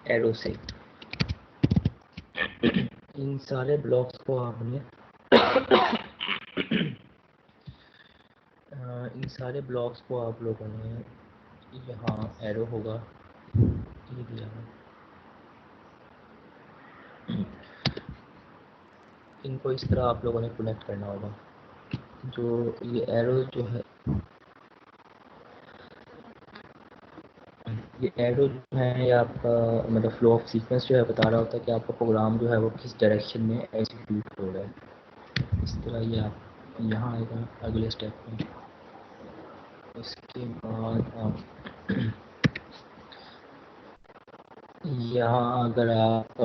ایرو سے. ان سارے بلاکس کو آپ نے ان سارے بلاکس کو آپ لوگوں نے یہاں ایرو ہوگا یہ دیا ہے، ان کو اس طرح آپ لوگوں نے کنیکٹ کرنا ہوگا. جو یہ ایرو جو ہے، یہ ایرو جو ہے یہ آپ کا مطلب فلو آف سیکوینس جو ہے بتا رہا ہوتا ہے کہ آپ کا پروگرام جو ہے وہ کس ڈائریکشن میں ایکزیکیوٹ ہو رہا ہے. اس طرح یہ آپ یہاں آئے گا اگلے اسٹیپ میں. اس کے بعد آپ یہاں اگر آپ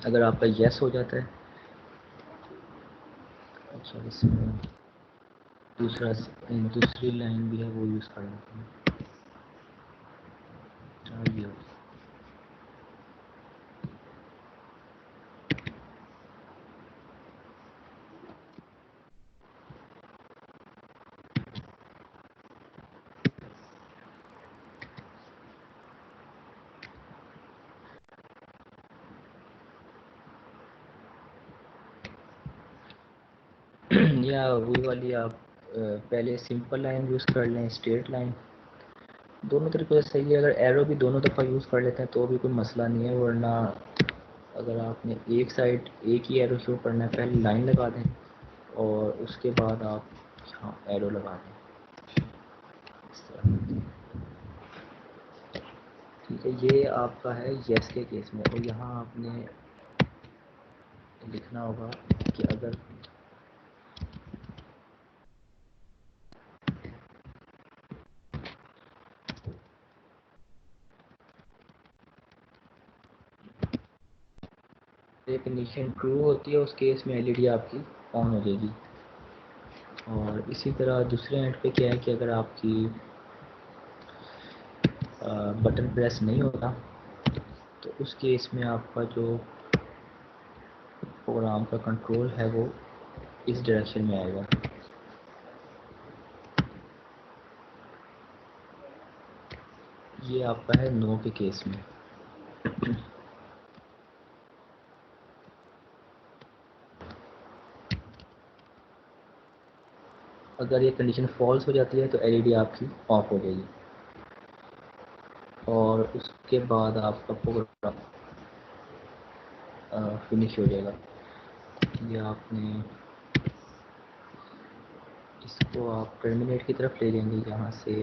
اگر آپ کا یس ہو جاتا ہے، اچھا اس میں دوسری لائن بھی ہے وہ یوز کر لیتے ہیں. یہ یا وہی والی آپ پہلے سمپل لائن یوز کر لیں، اسٹریٹ لائن، دونوں طریقے سے صحیح ہے. اگر ایرو بھی دونوں دفعہ یوز کر لیتے ہیں تو بھی کوئی مسئلہ نہیں ہے، ورنہ اگر آپ نے ایک سائڈ ایک ہی ایرو شو کرنا ہے پہلے لائن لگا دیں اور اس کے بعد آپ یہاں ایرو لگا دیں اس طرح. ٹھیک ہے، یہ آپ کا ہے یس کے کیس میں. اور یہاں آپ نے لکھنا ہوگا کہ اگر یہ کنڈیشن ٹرو ہوتی ہے اس کیس میں ایل ای ڈی آپ کی آن ہو جائے گی. اور اسی طرح دوسرے اینڈ پہ کیا ہے کہ اگر آپ کی بٹن پریس نہیں ہوتا تو اس کیس میں آپ کا جو پروگرام کا کنٹرول ہے وہ اس ڈائریکشن میں آئے گا. یہ آپ کا ہے نو کے کیس میں. اگر یہ کنڈیشن فالس ہو جاتی ہے تو ایل ای ڈی آپ کی آف ہو جائے گی اور اس کے بعد آپ کا پروگرام فنش ہو جائے گا. یہ آپ نے اس کو آپ ٹرمینیٹ کی طرف لے جائیں گے, یہاں سے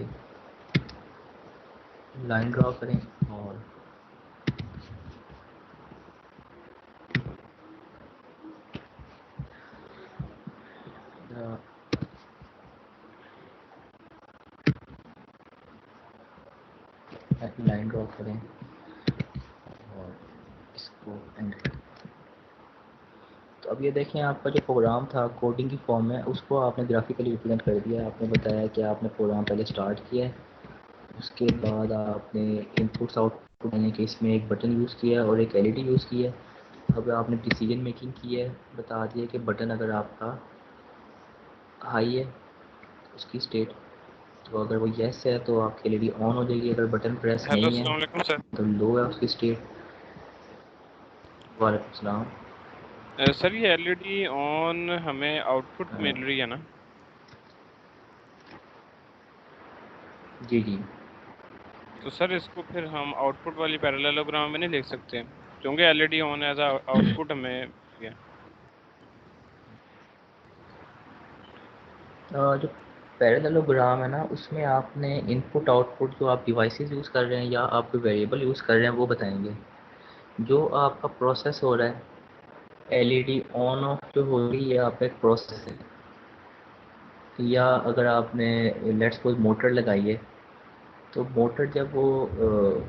لائن ڈرا کریں اور لائن ڈرا کریں اور اس کو اینڈ کریں. تو اب یہ دیکھیں آپ کا جو پروگرام تھا کوڈنگ کی فارم میں, اس کو آپ نے گرافیکلی ریپرزینٹ کر دیا. آپ نے بتایا کہ آپ نے پروگرام پہلے اسٹارٹ کیا ہے, اس کے بعد آپ نے ان پٹس آؤٹ پٹ دینے کے اس میں ایک بٹن یوز کیا اور ایک ایل ای ڈی یوز کی ہے. اب آپ نے ڈیسیجن میکنگ کی ہے, بتا دیا کہ بٹن اگر آپ کا ہائی ہے اس کی اسٹیٹ, تو اگر وہ یس ہے تو آپ کی ایل ای ڈی آن ہو جائے گی, اگر بٹن پریس ہیلو نہیں السلام ہے علیکم سر. تو لو ہے اس کی اسٹیٹ. وعلیکم السلام. سر یہ ایل ای ڈی آن ہمیں آؤٹ پٹ مل رہی ہے نا؟ جی جی. تو سر اس کو پھر ہم آؤٹ پٹ والی پیراللوگرام میں نہیں دیکھ سکتے کیونکہ L E D on as out put ہمیں گیا. جو پیراللوگرام ہے نا, اس میں آپ نے ان پٹ آؤٹ پٹ جو آپ ڈیوائسیز یوز کر رہے ہیں یا آپ کوئی ویریبل یوز کر رہے ہیں وہ بتائیں گے. جو آپ کا پروسیس ہو رہا ہے L E D on of جو ہو رہی ہے آپ کا ایک پروسیس ہے, یا اگر آپ نے لیٹس سپوز موٹر لگائی ہے تو موٹر جب وہ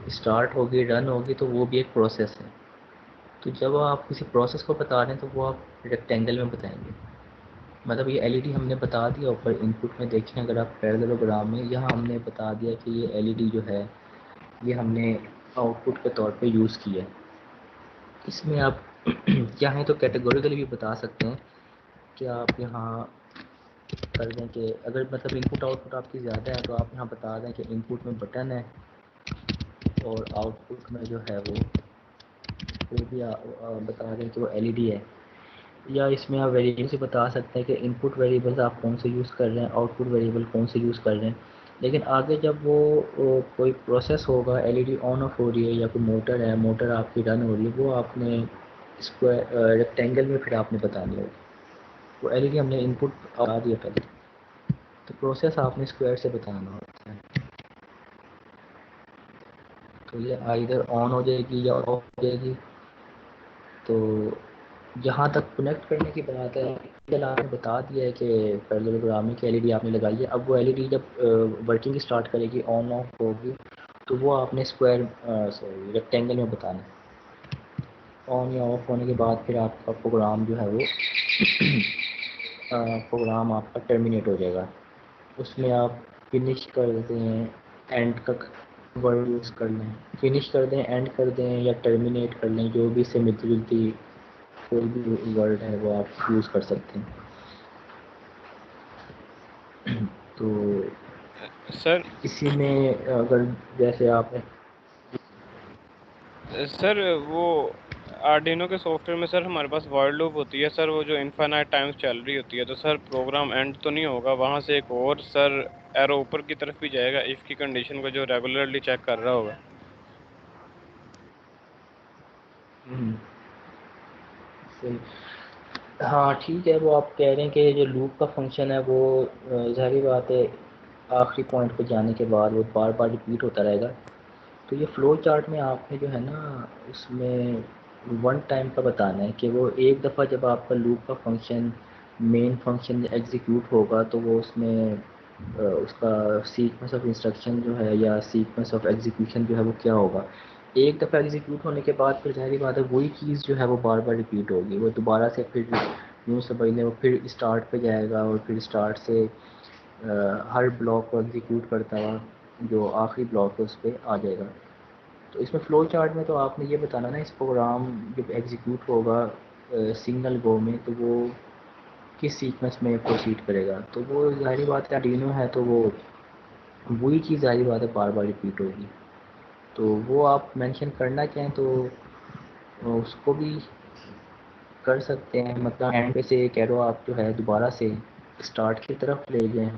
اسٹارٹ ہوگی رن ہوگی تو وہ بھی ایک پروسیس ہے. تو جب آپ کسی پروسیس کو بتا رہے ہیں تو وہ آپ ریکٹینگل میں بتائیں گے. مطلب یہ ایل ای ڈی ہم نے بتا دیا اوپر ان پٹ میں دیکھیں اگر آپ پیراللوگرام میں, یہاں ہم نے بتا دیا کہ یہ ایل ای ڈی جو ہے یہ ہم نے آؤٹ پٹ کے طور پہ یوز کیا ہے. اس میں آپ چاہیں تو کیٹیگوریکلی بھی بتا سکتے ہیں کہ آپ یہاں کر دیں کہ اگر مطلب ان پٹ آؤٹ پٹ آپ کی زیادہ ہے تو آپ یہاں بتا دیں کہ ان پٹ میں بٹن ہے اور آؤٹ پٹ میں جو ہے وہ بھی بتا دیں کہ وہ ایل ای ڈی ہے. یا اس میں آپ ویریبل سے بتا سکتے ہیں کہ ان پٹ ویریبلس آپ کون سے یوز کر رہے ہیں, آؤٹ پٹ ویریبل کون سے یوز کر رہے ہیں. لیکن آگے جب وہ کوئی پروسیس ہوگا L E D on off ہو رہی ہے یا کوئی موٹر ہے, موٹر آپ کی رن ہو رہی ہے, وہ آپ نے اسکوائر ریکٹینگل میں پھر آپ نے بتانی ہوگی. وہ ایل ای ڈی ہم نے ان پٹ آ دیا پہلے, تو پروسیس آپ نے اسکوائر سے بتانا ہوتا ہے. تو یہ ادھر آن ہو جائے گی یا آف ہو جائے گی. تو جہاں تک کنیکٹ کرنے کی بات ہے آپ نے بتا دیا ہے کہ پیراللوگرام کی ایل ای ڈی آپ نے لگائی ہے. اب وہ ایل ای ڈی جب ورکنگ اسٹارٹ کرے گی آن آف ہوگی تو وہ آپ نے اسکوائر سوری ریکٹینگل میں بتانا ہے. آن یا آف ہونے کے بعد پھر آپ کا پروگرام جو ہے وہ پروگرام آپ کا ٹرمینیٹ ہو جائے گا. اس میں آپ فنش کر دیں, اینڈ تک ورڈ یوز کر لیں, فنش کر دیں, اینڈ کر دیں یا ٹرمینیٹ کر لیں, جو بھی اس سے ملتی جلتی کوئی بھی ورڈ ہے وہ آپ یوز کر سکتے ہیں. تو سر اسی میں اگر جیسے آپ نے سر وہ آرڈینو کے سافٹ ویئر میں سر ہمارے پاس وائل لوپ ہوتی ہے سر, وہ جو انفینائٹ ٹائمز چل رہی ہوتی ہے, تو سر پروگرام اینڈ تو نہیں ہوگا وہاں سے ایک اور سر ایرو اوپر کی طرف بھی جائے گا ایف کی کنڈیشن کو جو ریگولرلی چیک کر رہا ہوگا. ہاں ٹھیک ہے, وہ آپ کہہ رہے ہیں کہ جو لوپ کا فنکشن ہے وہ ظاہری بات ہے آخری پوائنٹ پہ جانے کے بعد وہ بار بار ریپیٹ ہوتا رہے گا. تو یہ فلو چارٹ میں آپ نے جو ہے نا اس میں ون ٹائم کا بتانا ہے کہ وہ ایک دفعہ جب آپ کا لوپ کا فنکشن مین فنکشن ایگزیکیوٹ ہوگا تو وہ اس میں اس کا سیکوینس آف انسٹرکشن جو ہے یا سیکوینس آف ایگزیکیوشن جو ہے وہ کیا ہوگا. ایک دفعہ ایگزیکیوٹ ہونے کے بعد پھر ظاہری بات ہے وہی چیز جو ہے وہ بار بار ریپیٹ ہوگی. وہ دوبارہ سے پھر یوں سمجھ لیں وہ پھر اسٹارٹ پہ جائے گا اور پھر اسٹارٹ سے ہر بلاک کو ایگزیکیوٹ کرتا ہوا جو آخری بلاک ہے اس پہ آ جائے گا. تو اس میں فلو چارٹ میں تو آپ نے یہ بتانا نا اس پروگرام جب ایگزیکیوٹ ہوگا سنگل گو میں تو وہ کس سیکوینس میں پروسیڈ کرے گا. تو وہ ظاہری بات ہے آرڈینو ہے تو وہ وہی چیز ظاہری بات ہے بار بار ریپیٹ ہوگی. تو وہ آپ مینشن کرنا چاہیں تو اس کو بھی کر سکتے ہیں. مطلب اینڈ پہ سے ایک ایرو آپ جو ہے دوبارہ سے اسٹارٹ کی طرف لے جائیں.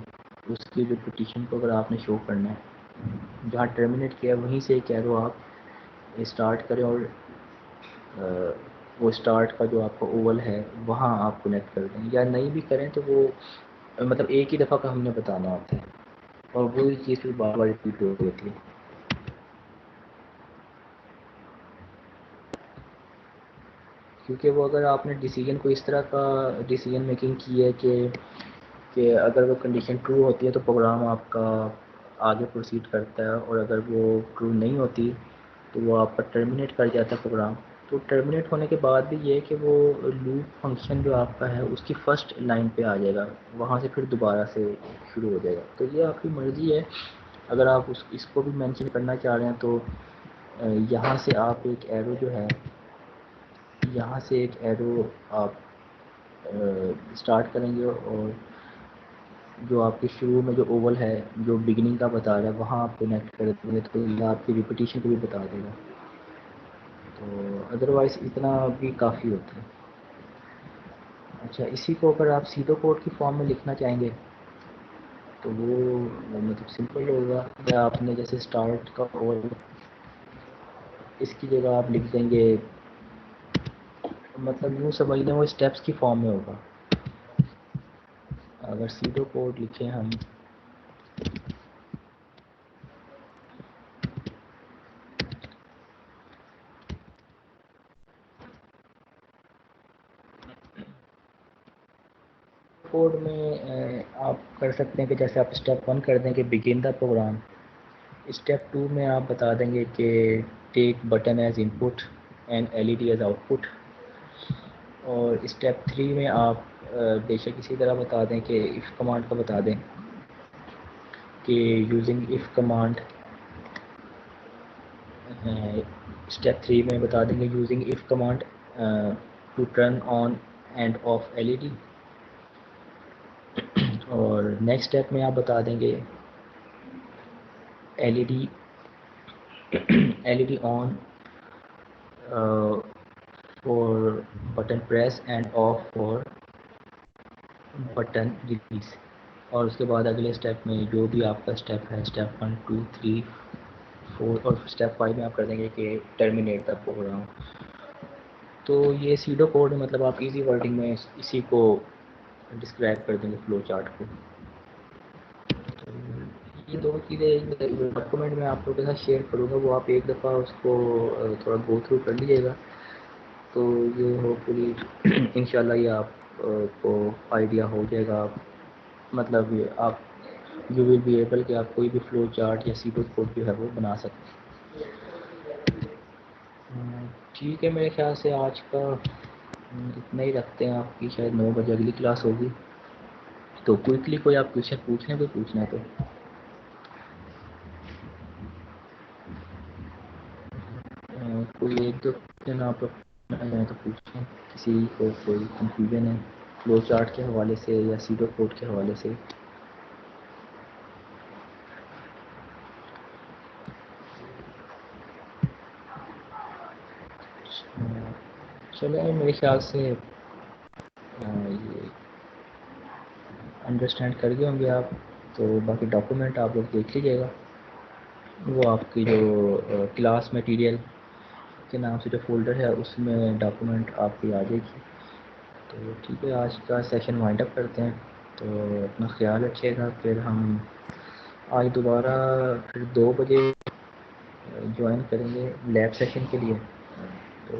اس کی ریپیٹیشن کو اگر آپ نے شو کرنا ہے جہاں ٹرمینیٹ کیا ہے وہیں سے ایک ایرو آپ اسٹارٹ کریں اور وہ اسٹارٹ کا جو آپ کا اوول ہے وہاں آپ کنیکٹ کر دیں, یا نہیں بھی کریں تو وہ مطلب ایک ہی دفعہ کا ہم نے بتانا ہوتا ہے اور وہی چیز پھر بار بار ریپیٹ ہو ہوتی ہے. کیونکہ وہ اگر آپ نے ڈیسیجن کو اس طرح کا ڈیسیجن میکنگ کی ہے کہ اگر وہ کنڈیشن ٹرو ہوتی ہے تو پروگرام آپ کا آگے پروسیڈ کرتا ہے, اور اگر وہ ٹرو نہیں ہوتی تو وہ آپ کا ٹرمینیٹ کر جاتا ہے پروگرام. تو ٹرمینیٹ ہونے کے بعد بھی یہ ہے کہ وہ لوپ فنکشن جو آپ کا ہے اس کی فرسٹ لائن پہ آ جائے گا, وہاں سے پھر دوبارہ سے شروع ہو جائے گا. تو یہ آپ کی مرضی ہے, اگر آپ اس کو بھی مینشن کرنا چاہ رہے ہیں تو یہاں سے آپ ایک ایرو جو ہے یہاں سے ایک ایرو آپ اسٹارٹ کریں گے اور جو آپ کے شروع میں جو اوول ہے جو بگننگ کا بتا رہا ہے وہاں آپ کنیکٹ کر دیں گے تو یہ آپ کی ریپیٹیشن کو بھی بتا دے گا. تو ادروائز اتنا بھی کافی ہوتا ہے. اچھا, اسی کو اگر آپ سیدو کوڈ کی فارم میں لکھنا چاہیں گے تو وہ مطلب سمپل ہوگا کہ آپ نے جیسے اسٹارٹ کا اوول اس کی جگہ آپ لکھ دیں گے, مطلب یوں سمجھ لیں وہ اسٹیپس کی فارم میں ہوگا. اگر سیدو کوڈ لکھیں ہم کوڈ میں آپ کر سکتے ہیں کہ جیسے آپ اسٹیپ 1 کر دیں کہ بگن دا پروگرام. اسٹیپ 2 میں آپ بتا دیں گے کہ take button as input and L E D as output. اور اسٹیپ 3 میں آپ بے شک اسی طرح بتا دیں کہ ایف کمانڈ کا بتا دیں کہ یوزنگ ایف کمانڈ. اسٹیپ 3 میں بتا دیں گے using F command to turn on and off L E D. اور نیکسٹ اسٹیپ میں آپ بتا دیں گے L E D on for button press and off for button release. اور اس کے بعد اگلے اسٹیپ میں جو بھی آپ کا اسٹیپ ہے اسٹیپ 1 2 3 4 اور اسٹیپ 5 میں آپ کر دیں گے کہ ٹرمینیٹ دا پروگرام. تو یہ سیڈو کوڈ مطلب آپ ایزی ورڈنگ میں اسی کو ڈسکرائب کر دیں گے فلو چارٹ کو. یہ دو چیزیں ڈاکومنٹ میں آپ لوگوں کے ساتھ شیئر کروں گا, وہ آپ ایک دفعہ اس کو تھوڑا گو تھرو کر لیجیے گا تو یہ ہوپ فلی انشاءاللہ یہ آپ کو آئیڈیا ہو جائے گا. مطلب یہ آپ یو ول بی ایبل کہ آپ کوئی بھی فلو چارٹ یا سیڈو کوڈ جو ہے وہ بنا سکتے ہیں. ٹھیک ہے, میرے خیال سے آج کا اتنا ہی رکھتے ہیں. آپ کی شاید 9 بجے اگلی کلاس ہوگی تو کوئکلی کوئی آپ کوشچن پوچھیں کوئی پوچھنا ہے تو. کوئی ایک دو کوشچن آپ تو پوچھیں, کسی کو کوئی کنفیوژن ہے فلو چارٹ کے حوالے سے یا سیڈو کوڈ کے حوالے سے. چلیں میرے خیال سے یہ انڈرسٹینڈ کر گئے ہوں گے آپ. تو باقی ڈاکومنٹ آپ لوگ دیکھ لیجیے گا, وہ آپ کی جو کلاس مٹیریل کے نام سے جو فولڈر ہے اس میں ڈاکومنٹ آپ کی آ جائے گی. تو ٹھیک ہے, آج کا سیشن وائنڈ اپ کرتے ہیں. تو اپنا خیال رکھیے گا. پھر ہم آج دوبارہ پھر 2 بجے جوائن کریں گے لیب سیشن کے لیے. تو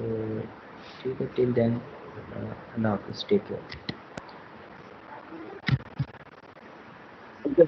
ٹھیک ہے, ٹل دین اللہ حافظ, ٹیک کیئر.